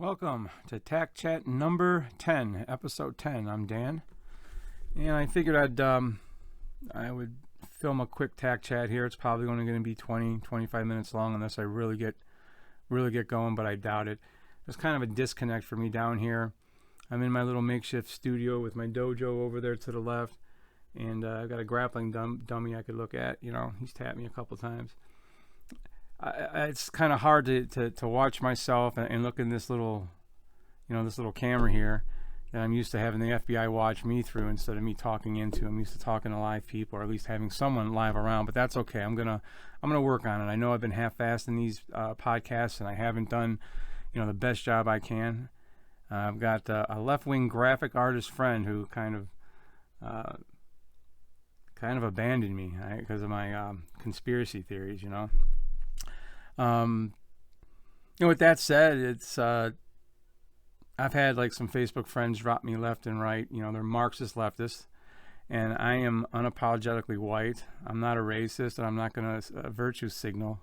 Welcome to TAC Chat number 10, episode 10. I'm Dan, and I figured I would film a quick TAC Chat here. It's probably only going to be 20-25 minutes long unless I really get going, but I doubt it. There's kind of a disconnect for me down here. I'm in my little makeshift studio with my dojo over there to the left, and I've got a grappling dummy I could look at. You know, he's tapped me a couple times. It's kind of hard to watch myself and look in this little camera here that I'm used to having the FBI watch me through instead of me talking into. I'm used to talking to live people, or at least having someone live around, but that's okay. I'm gonna work on it. I know I've been half-assed in these podcasts, and I haven't done the best job I can. I've got a left-wing graphic artist friend who kind of abandoned me because of my conspiracy theories, with that said, it's I've had like some Facebook friends drop me left and right. They're Marxist leftists, and I am unapologetically white. I'm not a racist, and I'm not going to virtue signal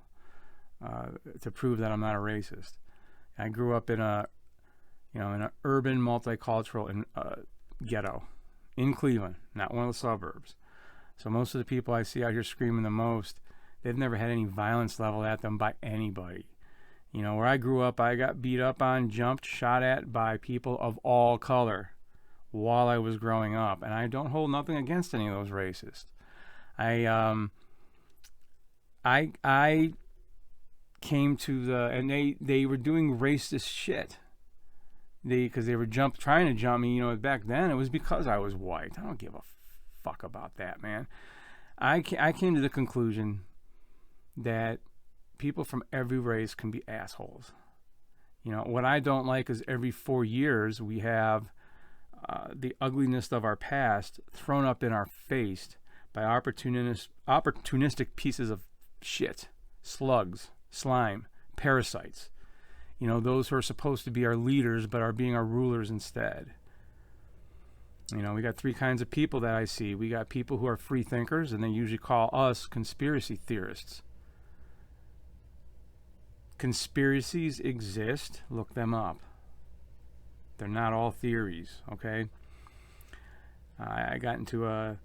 to prove that I'm not a racist. I grew up in an urban multicultural ghetto in Cleveland, not one of the suburbs. So most of the people I see out here screaming the most, they've never had any violence leveled at them by anybody. Where I grew up, I got beat up on, jumped, shot at by people of all color while I was growing up. And I don't hold nothing against any of those racists. I came to and they were doing racist shit. Because they were trying to jump me, back then it was because I was white. I don't give a fuck about that, man. I came to the conclusion that people from every race can be assholes. What I don't like is every 4 years we have the ugliness of our past thrown up in our face by opportunistic pieces of shit, slugs, slime, parasites. Those who are supposed to be our leaders but are being our rulers instead. We got three kinds of people that I see. We got people who are free thinkers, and they usually call us conspiracy theorists. Conspiracies exist. Look them up. They're not all theories, okay? I got into I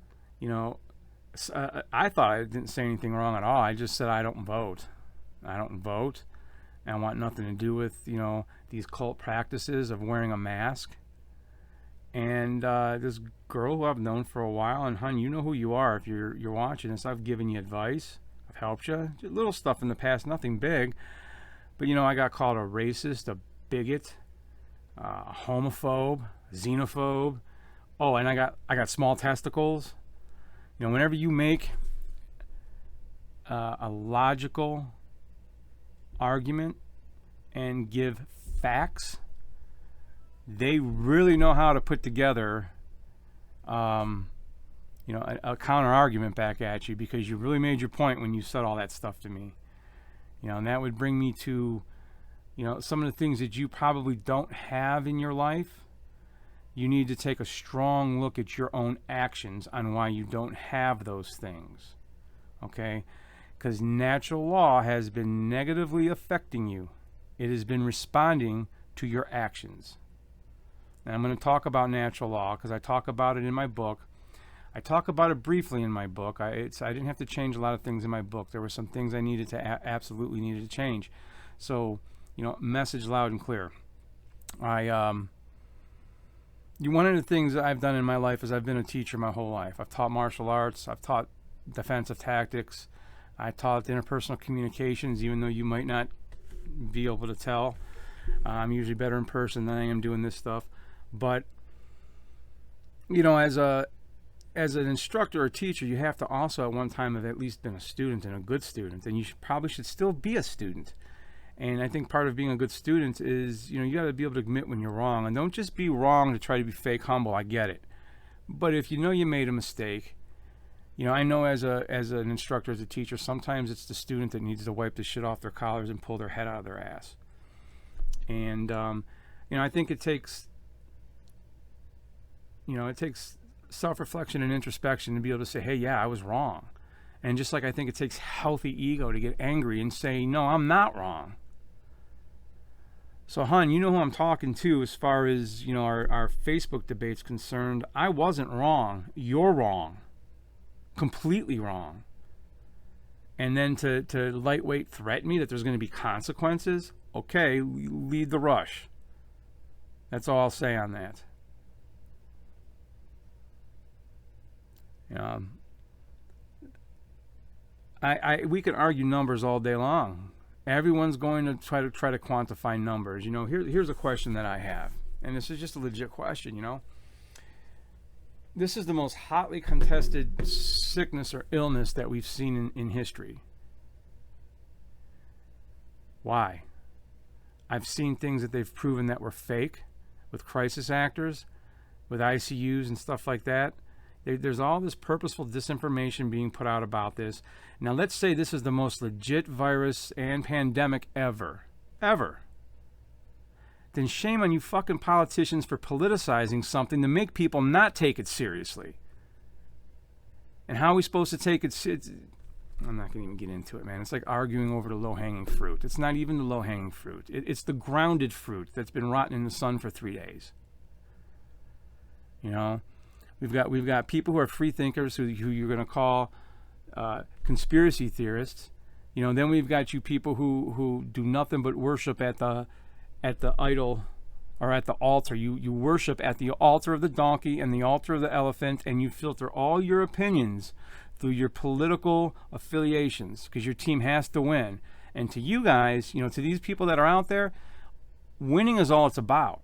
thought I didn't say anything wrong at all. I just said I don't vote. I don't vote. I want nothing to do with, these cult practices of wearing a mask. And this girl who I've known for a while, and hun, you know who you are if you're watching this. I've given you advice. I've helped you. Just little stuff in the past, nothing big. But, I got called a racist, a bigot, a homophobe, a xenophobe. Oh, and I got small testicles. Whenever you make a logical argument and give facts, they really know how to put together a counter argument back at you, because you really made your point when you said all that stuff to me. And that would bring me to some of the things that you probably don't have in your life. You need to take a strong look at your own actions on why you don't have those things, okay? Because natural law has been negatively affecting you. It has been responding to your actions. And I'm going to talk about natural law because I talk about it in my book. I talk about it briefly in my book. I didn't have to change a lot of things in my book. There were some things I needed to absolutely needed to change. So, message loud and clear. One of the things that I've done in my life is I've been a teacher my whole life. I've taught martial arts. I've taught defensive tactics. I taught interpersonal communications, even though you might not be able to tell. I'm usually better in person than I am doing this stuff. But, as an instructor or teacher, you have to also at one time have at least been a student, and a good student. And you probably should still be a student. And I think part of being a good student is, you got to be able to admit when you're wrong. And don't just be wrong to try to be fake humble. I get it. But if you made a mistake, I know as an instructor, as a teacher, sometimes it's the student that needs to wipe the shit off their collars and pull their head out of their ass. And, I think it takes self-reflection and introspection to be able to say, hey, yeah, I was wrong. And just like I think it takes healthy ego to get angry and say, no, I'm not wrong. So, hun, you know who I'm talking to as far as, our Facebook debate's concerned. I wasn't wrong. You're wrong. Completely wrong. And then to lightweight threaten me that there's going to be consequences, okay, lead the rush. That's all I'll say on that. We can argue numbers all day long. Everyone's going to try to quantify numbers. Here's a question that I have, and this is just a legit question. This is the most hotly contested sickness or illness that we've seen in history. Why? I've seen things that they've proven that were fake with crisis actors, with ICUs and stuff like that. There's all this purposeful disinformation being put out about this. Now, let's say this is the most legit virus and pandemic ever. Then shame on you fucking politicians for politicizing something to make people not take it seriously. And how are we supposed to take it? I'm not going to even get into it, man. It's like arguing over the low-hanging fruit. It's not even the low-hanging fruit. It's the grounded fruit that's been rotting in the sun for 3 days. We've got people who are free thinkers who you're going to call conspiracy theorists. Then we've got you people who do nothing but worship at the idol or at the altar. You worship at the altar of the donkey and the altar of the elephant, and you filter all your opinions through your political affiliations because your team has to win. And to you guys, to these people that are out there, winning is all it's about.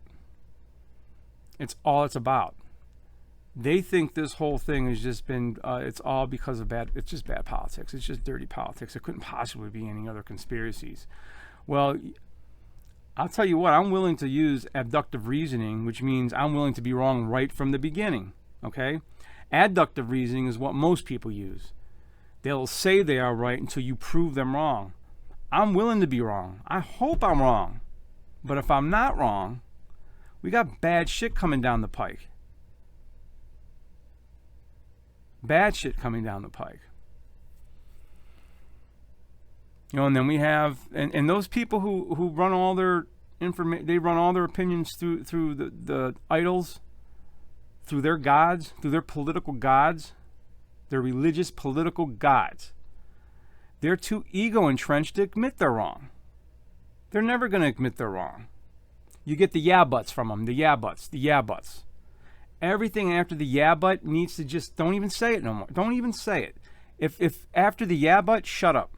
It's all it's about. They think this whole thing has just been, it's all because of it's just bad politics. It's just dirty politics. It couldn't possibly be any other conspiracies. Well, I'll tell you what, I'm willing to use abductive reasoning, which means I'm willing to be wrong right from the beginning, okay? Adductive reasoning is what most people use. They'll say they are right until you prove them wrong. I'm willing to be wrong. I hope I'm wrong. But if I'm not wrong, we got bad shit coming down the pike. Bad shit coming down the pike. And then we have, and those people who run all their information, they run all their opinions through the idols, through their gods, through their political gods, their religious political gods. They're too ego entrenched to admit they're wrong. They're never going to admit they're wrong. You get the yeah buts from them, the yeah buts. Everything after the yeah but needs to just, don't even say it no more. Don't even say it. If after the yeah but, shut up.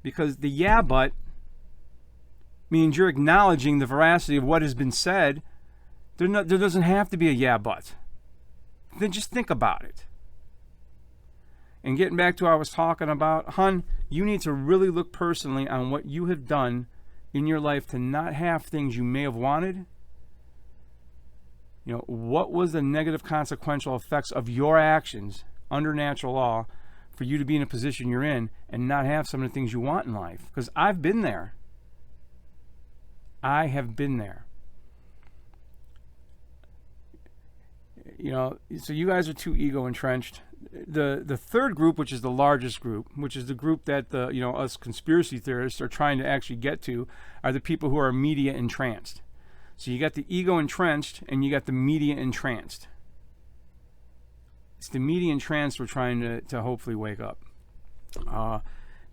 Because the yeah but means you're acknowledging the veracity of what has been said. There doesn't have to be a yeah but. Then just think about it. And getting back to what I was talking about, hun, you need to really look personally on what you have done in your life to not have things you may have wanted. What was the negative consequential effects of your actions under natural law for you to be in a position you're in and not have some of the things you want in life? Because I've been there. I have been there. So you guys are too ego entrenched. The third group, which is the largest group, which is the group that us conspiracy theorists are trying to actually get to, are the people who are media entranced. So you got the ego entrenched and you got the media entranced. It's the media entranced we're trying to hopefully wake up.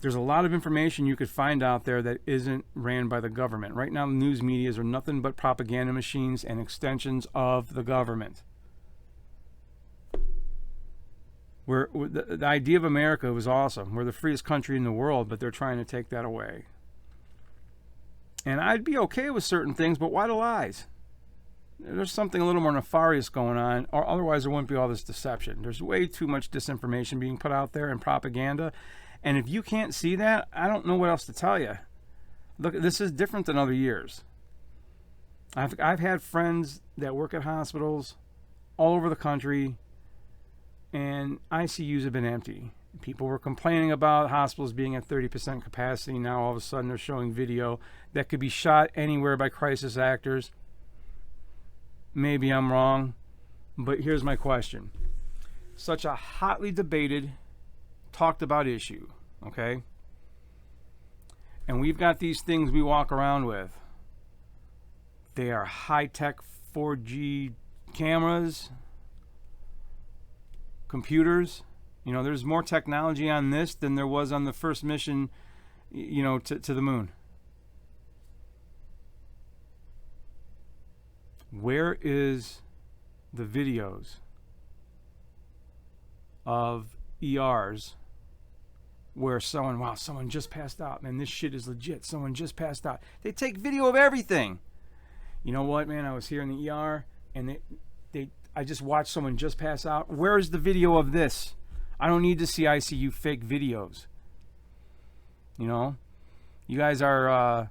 There's a lot of information you could find out there that isn't ran by the government. Right now, the news medias are nothing but propaganda machines and extensions of the government. The idea of America was awesome. We're the freest country in the world, but they're trying to take that away. And I'd be okay with certain things, but why the lies? There's something a little more nefarious going on, or otherwise there wouldn't be all this deception. There's way too much disinformation being put out there and propaganda. And if you can't see that, I don't know what else to tell you. Look, this is different than other years. I've had friends that work at hospitals all over the country, and ICUs have been empty. People were complaining about hospitals being at 30% capacity. Now all of a sudden they're showing video that could be shot anywhere by crisis actors. Maybe I'm wrong, but here's my question. Such a hotly debated, talked about issue, okay? And we've got these things we walk around with. They are high-tech 4G cameras, computers. You know, there's more technology on this than there was on the first mission, you know, to the moon. Where is the videos of ERs where someone just passed out, man, this shit is legit, someone just passed out? They take video of everything. You know what, man, I was here in the ER and I just watched someone just pass out. Where is the video of this? I don't need to see ICU fake videos. You know, you guys are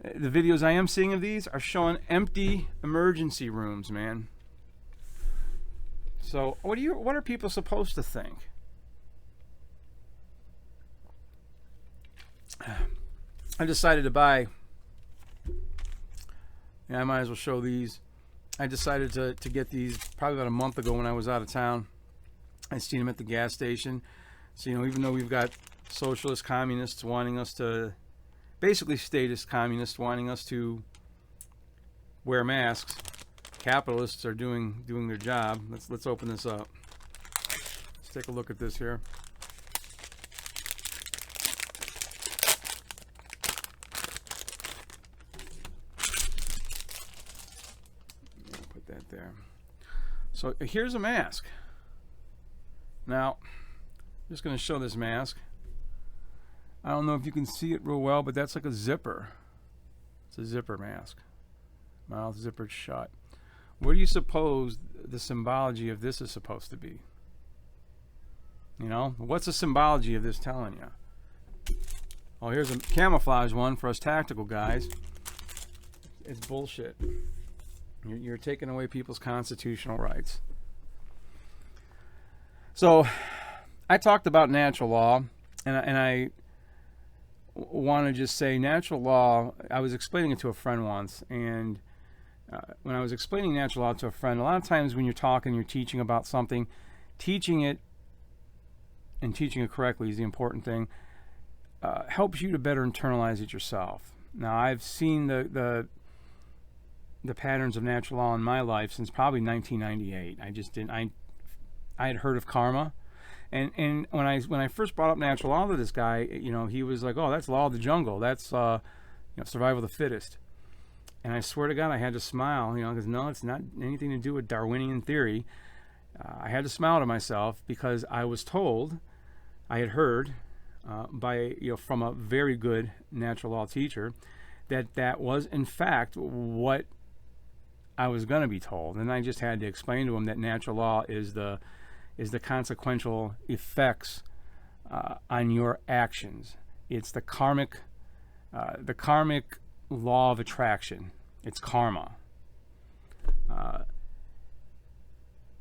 the videos I am seeing of these are showing empty emergency rooms, man. So what are people supposed to think? I decided to buy, I might as well show these. I decided to get these probably about a month ago when I was out of town. I seen them at the gas station. So, you know, even though we've got socialist communists wanting us to, basically statist communists wanting us to wear masks, capitalists are doing their job. Let's open this up. Let's take a look at this here. Put that there. So here's a mask. Now, I'm just going to show this mask. I don't know if you can see it real well, but that's like a zipper. It's a zipper mask. Mouth zippered shut. What do you suppose the symbology of this is supposed to be? You know, what's the symbology of this telling you? Oh, here's a camouflage one for us tactical guys. It's bullshit. You're taking away people's constitutional rights. So, I talked about natural law, and I want to just say natural law, I was explaining it to a friend once, and when I was explaining natural law to a friend, a lot of times when you're talking, you're teaching about something, teaching it and teaching it correctly is the important thing, helps you to better internalize it yourself. Now, I've seen the patterns of natural law in my life since probably 1998. I had heard of karma, and when I first brought up natural law to this guy, you know, he was like, "Oh, that's law of the jungle. That's survival of the fittest." And I swear to God, I had to smile, you know, because no, it's not anything to do with Darwinian theory. I had to smile to myself because I was told, I had heard from a very good natural law teacher, that was in fact what I was going to be told, and I just had to explain to him that natural law is the consequential effects on your actions. It's the karmic law of attraction. It's karma.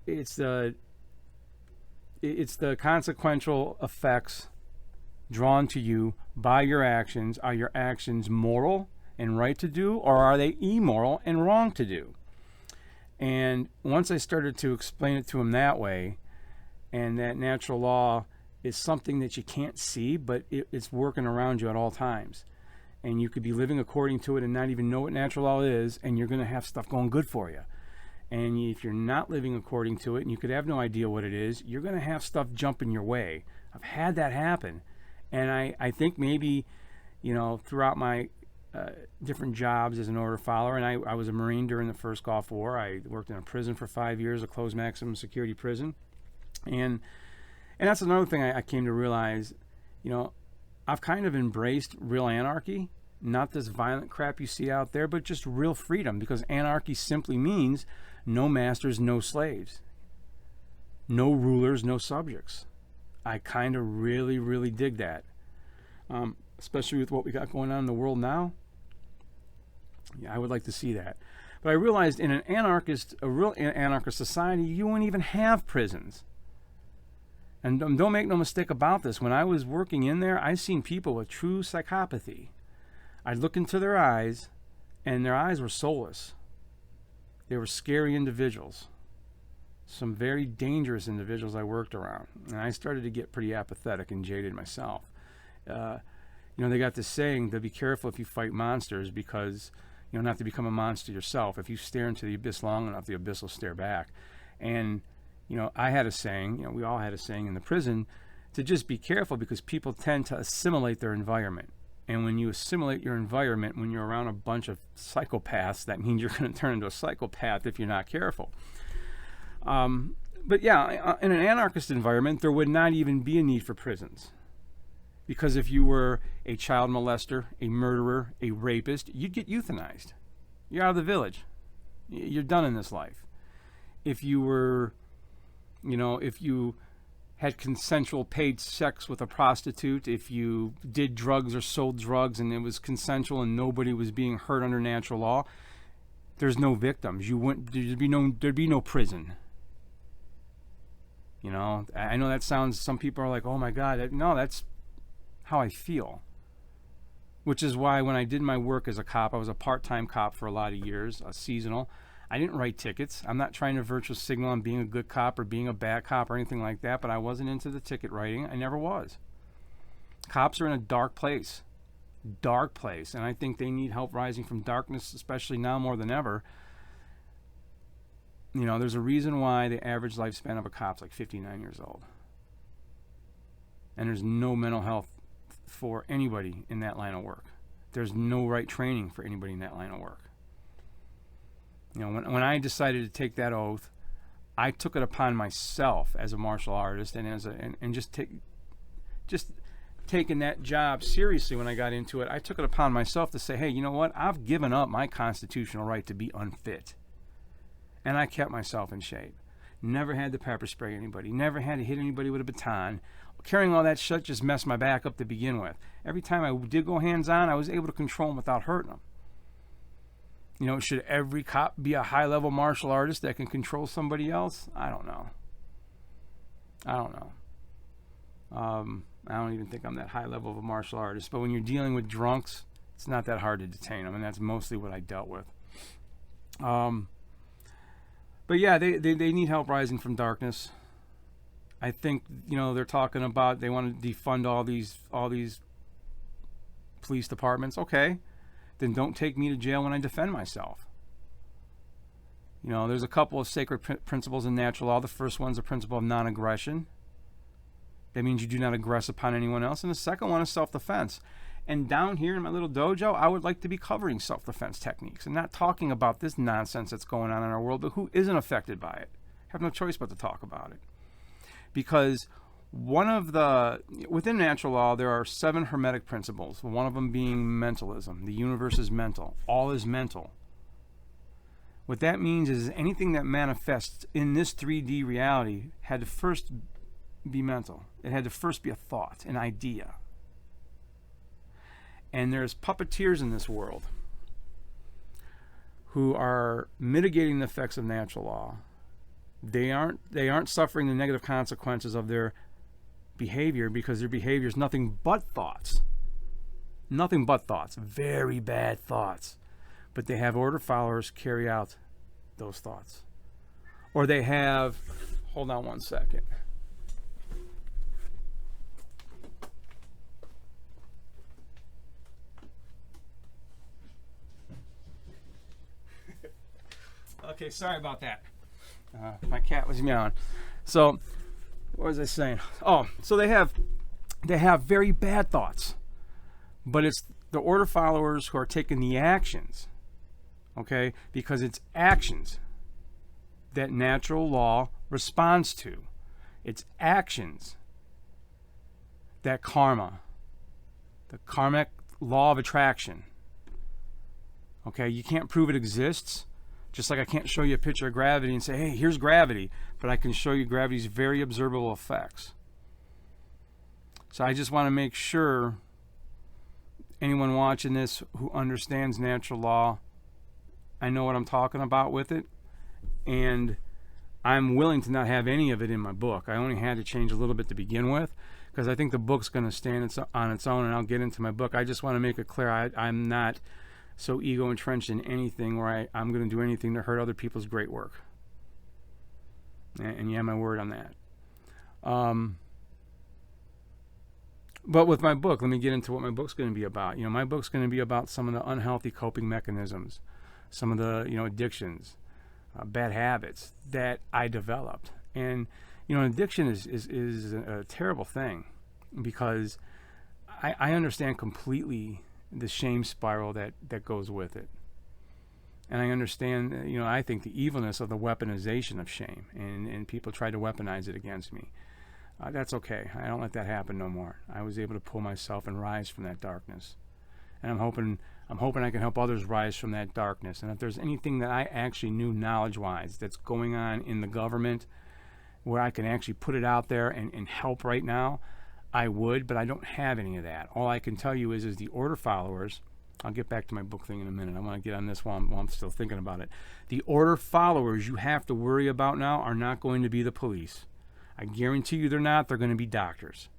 It's the consequential effects drawn to you by your actions. Are your actions moral and right to do, or are they immoral and wrong to do? And once I started to explain it to him that way, and that natural law is something that you can't see, but it's working around you at all times. And you could be living according to it and not even know what natural law is, and you're going to have stuff going good for you. And if you're not living according to it, and you could have no idea what it is, you're going to have stuff jumping your way. I've had that happen. And I think maybe, you know, throughout my different jobs as an order follower, and I was a Marine during the first Gulf War. I worked in a prison for 5 years, a closed maximum security prison. And that's another thing I came to realize, you know, I've kind of embraced real anarchy, not this violent crap you see out there, but just real freedom, because anarchy simply means no masters, no slaves, no rulers, no subjects. I kind of really, really dig that, especially with what we got going on in the world now. Yeah, I would like to see that. But I realized in a real anarchist society, you wouldn't even have prisons. And don't make no mistake about this. When I was working in there, I seen people with true psychopathy. I'd look into their eyes, and their eyes were soulless. They were scary individuals. Some very dangerous individuals I worked around. And I started to get pretty apathetic and jaded myself. You know, they got this saying to be careful if you fight monsters, because You don't have to become a monster yourself. If you stare into the abyss long enough, the abyss will stare back. And, I had a saying, we all had a saying in the prison, to just be careful, because people tend to assimilate their environment. And when you assimilate your environment, when you're around a bunch of psychopaths, that means you're going to turn into a psychopath if you're not careful. But yeah, in an anarchist environment, there would not even be a need for prisons. Because if you were a child molester, a murderer, a rapist, you'd get euthanized. You're out of the village. You're done in this life. If you were, if you had consensual paid sex with a prostitute, if you did drugs or sold drugs and it was consensual and nobody was being hurt under natural law, there's no victims. There'd be no prison. I know that sounds, some people are like, oh my God, no, that's how I feel. Which is why when I did my work as a cop, I was a part-time cop for a lot of years, a seasonal. I didn't write tickets. I'm not trying to virtue signal on being a good cop or being a bad cop or anything like that, but I wasn't into the ticket writing. I never was. Cops are in a dark place. And I think they need help rising from darkness, especially now more than ever. There's a reason why the average lifespan of a cop's like 59 years old. And there's no mental health for anybody in that line of work. There's no right training for anybody in that line of work. When I decided to take that oath, I took it upon myself as a martial artist and just taking that job seriously. When I got into it, I took it upon myself to say, hey, you know what? I've given up my constitutional right to be unfit. And I kept myself in shape. Never had to pepper spray anybody. Never had to hit anybody with a baton. Carrying all that shit just messed my back up to begin with. Every time I did go hands-on, I was able to control them without hurting them. Should every cop be a high-level martial artist that can control somebody else? I don't know. I don't even think I'm that high level of a martial artist. But when you're dealing with drunks, it's not that hard to detain them, and that's mostly what I dealt with. But yeah, they need help rising from darkness. I think they're talking about they want to defund all these police departments. Okay, then don't take me to jail when I defend myself. There's a couple of sacred principles in natural law. The first one's the principle of non-aggression. That means you do not aggress upon anyone else. And the second one is self-defense. And down here in my little dojo, I would like to be covering self-defense techniques and not talking about this nonsense that's going on in our world, but who isn't affected by it? Have no choice but to talk about it. Because within natural law, there are 7 hermetic principles, one of them being mentalism. The universe is mental. All is mental. What that means is anything that manifests in this 3D reality had to first be mental. It had to first be a thought, an idea. And there's puppeteers in this world who are mitigating the effects of natural law. They aren't suffering the negative consequences of their behavior because their behavior is nothing but thoughts. Nothing but thoughts. Very bad thoughts. But they have order followers carry out those thoughts. Or they have, hold on one second. Okay, sorry about that. My cat was meowing. So, what was I saying? Oh, so they have very bad thoughts, but it's the order followers who are taking the actions. Okay, because it's actions that natural law responds to. It's actions that the karmic law of attraction. Okay, you can't prove it exists. Just like I can't show you a picture of gravity and say, hey, here's gravity, but I can show you gravity's very observable effects. So I just want to make sure anyone watching this who understands natural law, I know what I'm talking about with it, and I'm willing to not have any of it in my book. I only had to change a little bit to begin with, because I think the book's going to stand on its own, and I'll get into my book. I just want to make it clear I'm not so ego entrenched in anything where I'm going to do anything to hurt other people's great work. And you have my word on that. But with my book, let me get into what my book's going to be about. My book's going to be about some of the unhealthy coping mechanisms, some of the, addictions, bad habits that I developed. And, addiction is a terrible thing because I understand completely the shame spiral that goes with it. And I understand, I think the evilness of the weaponization of shame, and people try to weaponize it against me. That's okay. I don't let that happen no more. I was able to pull myself and rise from that darkness. And I'm hoping I can help others rise from that darkness. And if there's anything that I actually knew knowledge-wise that's going on in the government where I can actually put it out there and help right now, I would, but I don't have any of that. All I can tell you is the order followers, I'll get back to my book thing in a minute. I want to get on this while I'm still thinking about it. The order followers you have to worry about now are not going to be the police. I guarantee you they're not. They're going to be doctors.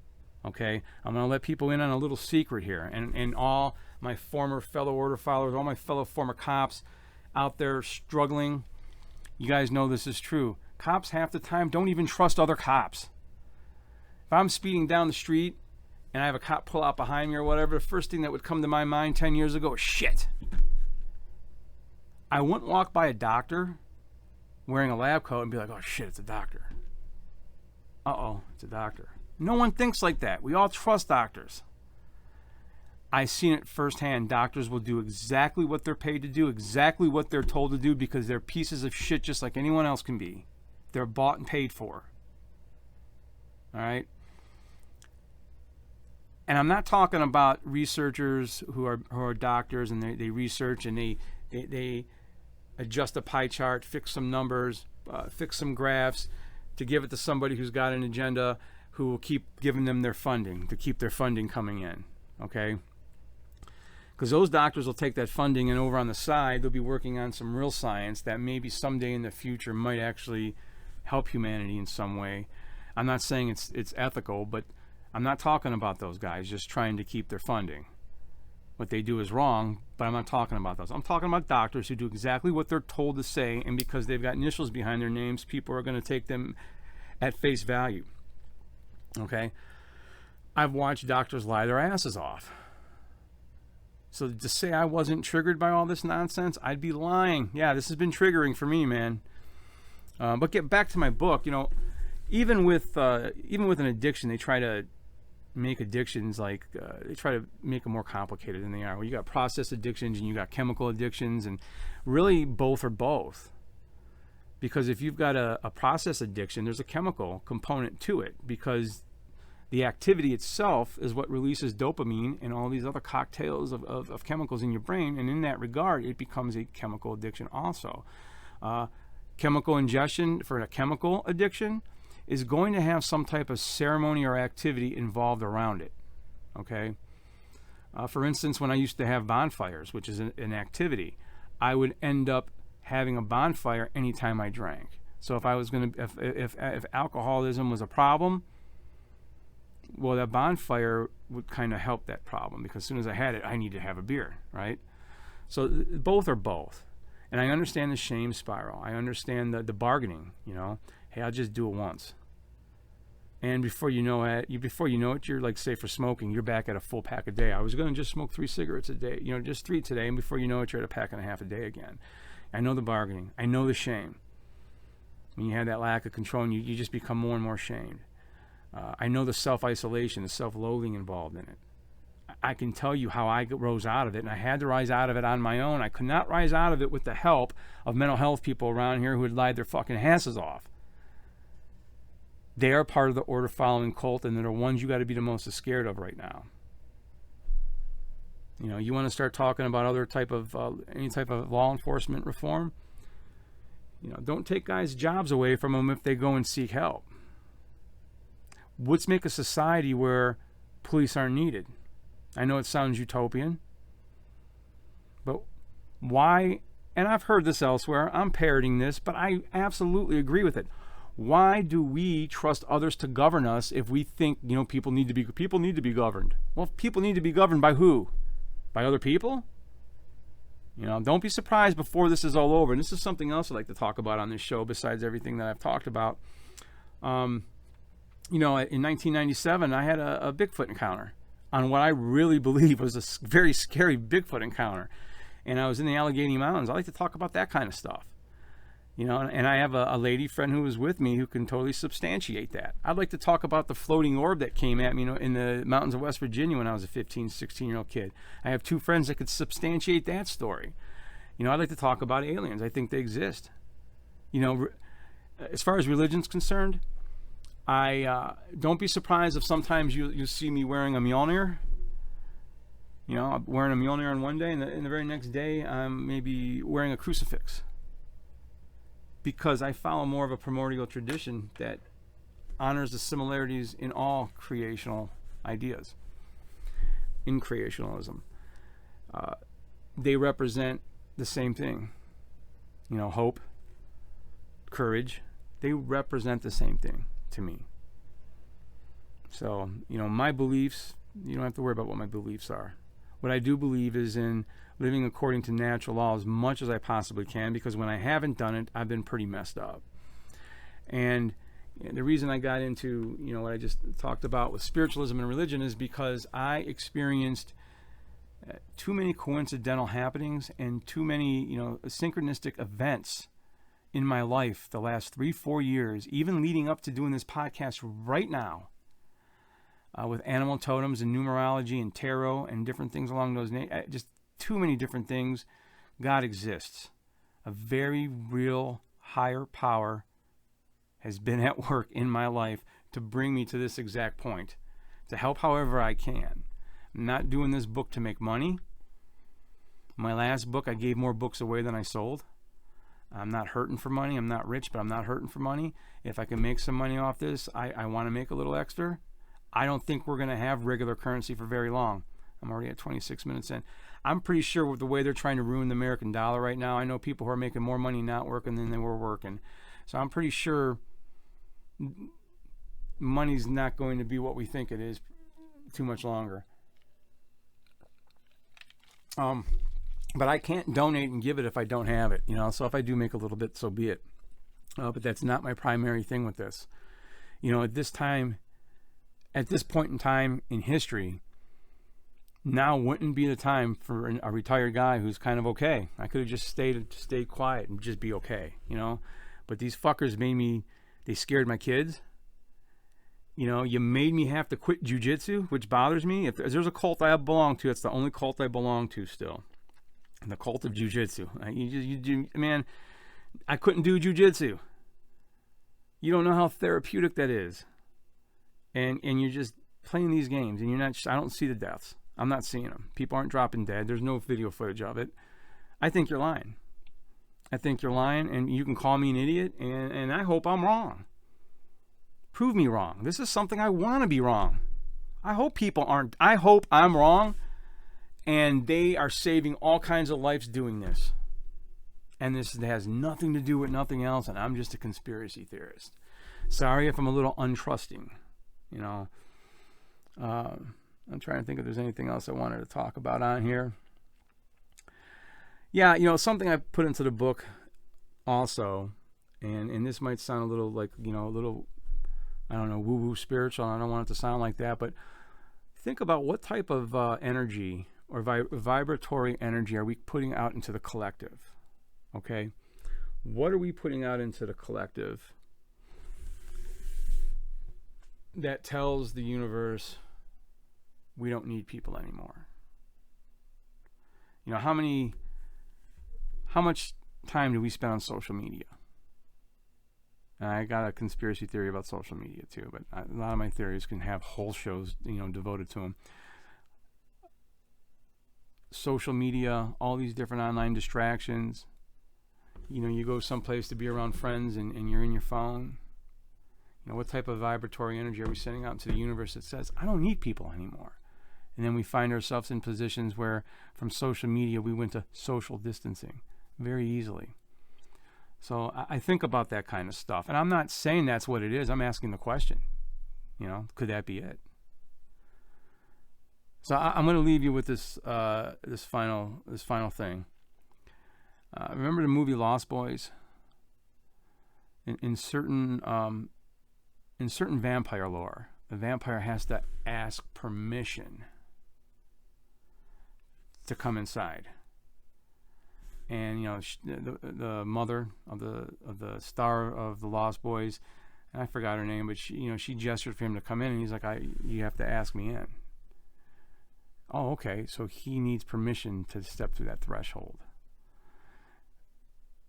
Okay? I'm going to let people in on a little secret here. And all my former fellow order followers, all my fellow former cops out there struggling, you guys know this is true. Cops half the time don't even trust other cops. If I'm speeding down the street and I have a cop pull out behind me or whatever, the first thing that would come to my mind 10 years ago is shit. I wouldn't walk by a doctor wearing a lab coat and be like, oh shit, it's a doctor. Uh-oh, it's a doctor. No one thinks like that. We all trust doctors. I've seen it firsthand. Doctors will do exactly what they're paid to do, exactly what they're told to do, because they're pieces of shit just like anyone else can be. They're bought and paid for. All right? And I'm not talking about researchers who are doctors and they research and they adjust a pie chart, fix some numbers, fix some graphs, to give it to somebody who's got an agenda who will keep giving them their funding, to keep their funding coming in, okay? Because those doctors will take that funding and over on the side, they'll be working on some real science that maybe someday in the future might actually help humanity in some way. I'm not saying it's ethical, but I'm not talking about those guys just trying to keep their funding. What they do is wrong, but I'm not talking about those. I'm talking about doctors who do exactly what they're told to say, and because they've got initials behind their names, people are going to take them at face value. Okay? I've watched doctors lie their asses off. So to say I wasn't triggered by all this nonsense, I'd be lying. Yeah, this has been triggering for me, man. But get back to my book. Even with an addiction, they try to make addictions like they try to make them more complicated than they are. Well, you got process addictions and you got chemical addictions, and really both are both. Because if you've got a process addiction, there's a chemical component to it, because the activity itself is what releases dopamine and all these other cocktails of chemicals in your brain, and in that regard, it becomes a chemical addiction also. Chemical ingestion for a chemical addiction is going to have some type of ceremony or activity involved around it, okay? For instance, when I used to have bonfires, which is an activity, I would end up having a bonfire anytime I drank. So if I was going to, if alcoholism was a problem, well, that bonfire would kind of help that problem, because as soon as I had it, I need to have a beer, right? So both are both. And I understand the shame spiral. I understand the bargaining, Hey, I'll just do it once. And before you know it, you're like, say for smoking, you're back at a full pack a day. I was going to just smoke 3 cigarettes a day, just 3 today. And before you know it, you're at a pack and a half a day again. I know the bargaining. I know the shame. When you have that lack of control, and you just become more and more shamed. I know the self-isolation, the self-loathing involved in it. I can tell you how I rose out of it, and I had to rise out of it on my own. I could not rise out of it with the help of mental health people around here who had lied their fucking asses off. They are part of the order following cult, and they're the ones you got to be the most scared of right now. You want to start talking about other type of any type of law enforcement reform? Don't take guys' jobs away from them if they go and seek help. Let's make a society where police aren't needed. I know it sounds utopian, but why? And I've heard this elsewhere. I'm parroting this, but I absolutely agree with it. Why do we trust others to govern us if we think, people need to be governed? Well, people need to be governed by who? By other people? Don't be surprised before this is all over. And this is something else I'd like to talk about on this show besides everything that I've talked about. In 1997, I had a Bigfoot encounter. on what I really believe was a very scary Bigfoot encounter. And I was in the Allegheny Mountains. I like to talk about that kind of stuff. And I have a lady friend who was with me who can totally substantiate that. I'd like to talk about the floating orb that came at me, in the mountains of West Virginia when I was a 15, 16-year-old kid. I have two friends that could substantiate that story. I'd like to talk about aliens. I think they exist. As far as religion's concerned, I don't be surprised if sometimes you see me wearing a Mjolnir. I'm wearing a Mjolnir on one day, and the very next day I'm maybe wearing a crucifix. Because I follow more of a primordial tradition that honors the similarities in all creational ideas. In creationalism, they represent the same thing. Hope, courage. They represent the same thing to me. So, my beliefs, you don't have to worry about what my beliefs are. What I do believe is in living according to natural law as much as I possibly can, because when I haven't done it, I've been pretty messed up. And the reason I got into, what I just talked about with spiritualism and religion is because I experienced too many coincidental happenings and too many, synchronistic events in my life the last 3-4 years, even leading up to doing this podcast right now, with animal totems and numerology and tarot and different things along those just too many different things. God exists. A very real higher power has been at work in my life to bring me to this exact point, to help however I can. I'm not doing this book to make money. My last book, I gave more books away than I sold. I'm not hurting for money. I'm not rich, but I'm not hurting for money. If I can make some money off this, I want to make a little extra. I don't think we're going to have regular currency for very long. I'm already at 26 minutes in. I'm pretty sure with the way they're trying to ruin the American dollar right now, I know people who are making more money not working than they were working. So I'm pretty sure money's not going to be what we think it is too much longer. But I can't donate and give it if I don't have it, so if I do make a little bit, so be it. But that's not my primary thing with this. At this point in time in history, now wouldn't be the time for a retired guy who's kind of okay. I could have just stayed quiet and just be okay, But these fuckers they scared my kids. You made me have to quit jujitsu, which bothers me. If there's a cult I belong to, it's the only cult I belong to still. The cult of jujitsu. Man, I couldn't do jujitsu. You don't know how therapeutic that is. And you're just playing these games, and I don't see the deaths. I'm not seeing them. People aren't dropping dead. There's no video footage of it. I think you're lying. And you can call me an idiot, and I hope I'm wrong. Prove me wrong. This is something I want to be wrong. I hope I'm wrong, and they are saving all kinds of lives doing this. And this has nothing to do with nothing else, and I'm just a conspiracy theorist. Sorry if I'm a little untrusting. I'm trying to think if there's anything else I wanted to talk about on here. Yeah, something I put into the book also, and this might sound a little like, I don't know, woo-woo spiritual. I don't want it to sound like that, but think about what type of energy or vibratory energy are we putting out into the collective, okay? What are we putting out into the collective that tells the universe we don't need people anymore? How much time do we spend on social media? And I got a conspiracy theory about social media too, but a lot of my theories can have whole shows, devoted to them. Social media, all these different online distractions. You go someplace to be around friends and you're in your phone. What type of vibratory energy are we sending out into the universe that says, I don't need people anymore? And then we find ourselves in positions where from social media we went to social distancing very easily. So I think about that kind of stuff. And I'm not saying that's what it is. I'm asking the question. Could that be it? So I'm going to leave you with this final thing. Remember the movie Lost Boys? In certain vampire lore, the vampire has to ask permission to come inside. And the mother of the star of the Lost Boys, and I forgot her name, but she gestured for him to come in, and he's like, you have to ask me in. Oh, okay, so he needs permission to step through that threshold.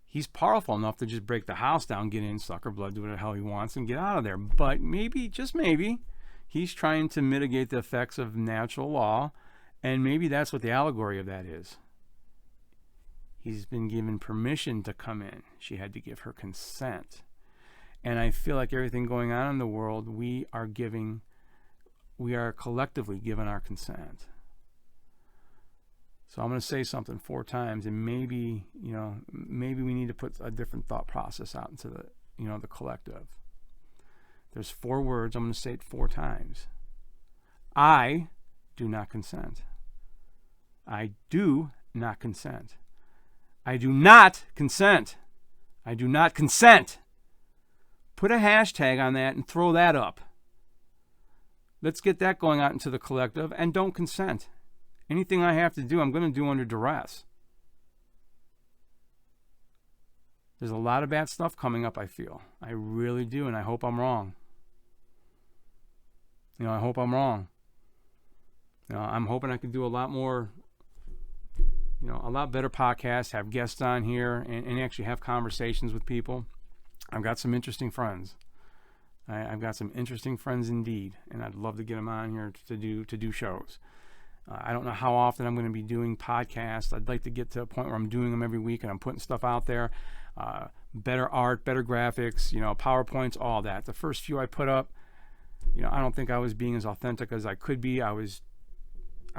He's powerful enough to just break the house down, get in, suck her blood, do whatever the hell he wants, and get out of there. But maybe, just maybe, he's trying to mitigate the effects of natural law, and maybe that's what the allegory of that is. He's been given permission to come in. She had to give her consent. And I feel like everything going on in the world, we are collectively given our consent. So I'm going to say something 4 times, and maybe we need to put a different thought process out into the collective. There's 4 words. I'm going to say it 4 times. I do not consent. I do not consent. I do not consent. I do not consent. Put a hashtag on that and throw that up. Let's get that going out into the collective, and don't consent. Anything I have to do, I'm going to do under duress. There's a lot of bad stuff coming up, I feel. I really do, and I hope I'm wrong. I hope I'm wrong. I'm hoping I can do a lot more, a lot better podcasts, have guests on here, and actually have conversations with people. I've got some interesting friends. I've got some interesting friends indeed, and I'd love to get them on here to do shows. I don't know how often I'm going to be doing podcasts. I'd like to get to a point where I'm doing them every week and I'm putting stuff out there. Better art, better graphics, PowerPoints, all that. The first few I put up, I don't think I was being as authentic as I could be. I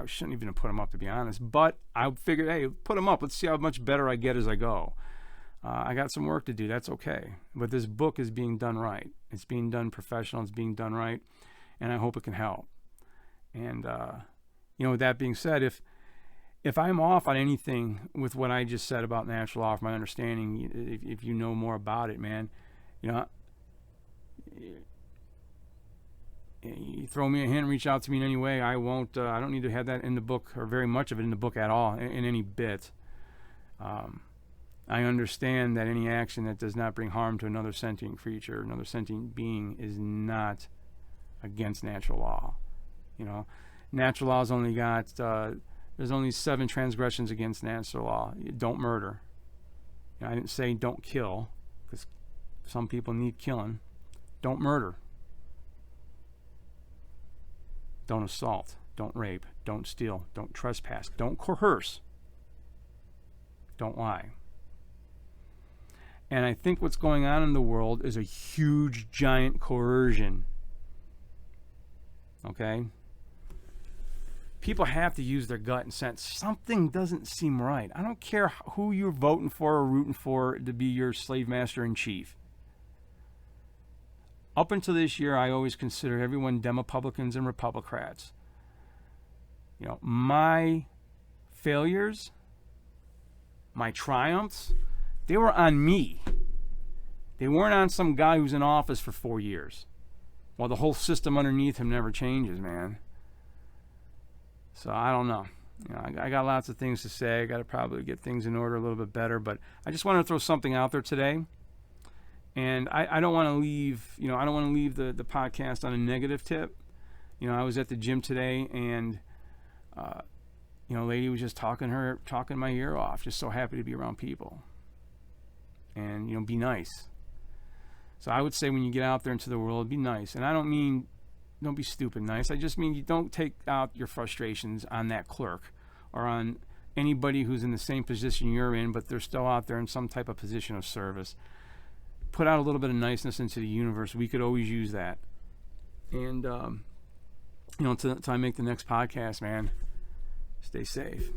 shouldn't even have put them up, to be honest. But I figured, hey, put them up. Let's see how much better I get as I go. I got some work to do. That's okay. But this book is being done right. It's being done professional. It's being done right. And I hope it can help. And, with that being said, if I'm off on anything with what I just said about natural law, from my understanding, if you know more about it, man, you throw me a hint, reach out to me in any way. I won't. I don't need to have that in the book, or very much of it in the book at all, in any bit. I understand that any action that does not bring harm to another sentient creature, another sentient being, is not against natural law. Natural law's only got, there's only 7 transgressions against natural law. Don't murder. I didn't say don't kill, because some people need killing. Don't murder. Don't assault. Don't rape. Don't steal. Don't trespass. Don't coerce. Don't lie. And I think what's going on in the world is a huge, giant coercion. Okay? People have to use their gut and sense. Something doesn't seem right. I don't care who you're voting for or rooting for to be your slave master in chief. Up until this year, I always considered everyone Demopublicans and Republicrats. My failures, my triumphs, they were on me. They weren't on some guy who's in office for 4 years, while the whole system underneath him never changes, man. So I don't know. I got lots of things to say. I got to probably get things in order a little bit better, but I just wanted to throw something out there today. And I don't want to leave, I don't want to leave the podcast on a negative tip. I was at the gym today, and a lady was just talking my ear off. Just so happy to be around people. And be nice. So I would say, when you get out there into the world, be nice. And I don't mean don't be stupid nice. I just mean you don't take out your frustrations on that clerk or on anybody who's in the same position you're in, but they're still out there in some type of position of service. Put out a little bit of niceness into the universe. We could always use that. And, until I make the next podcast, man, stay safe.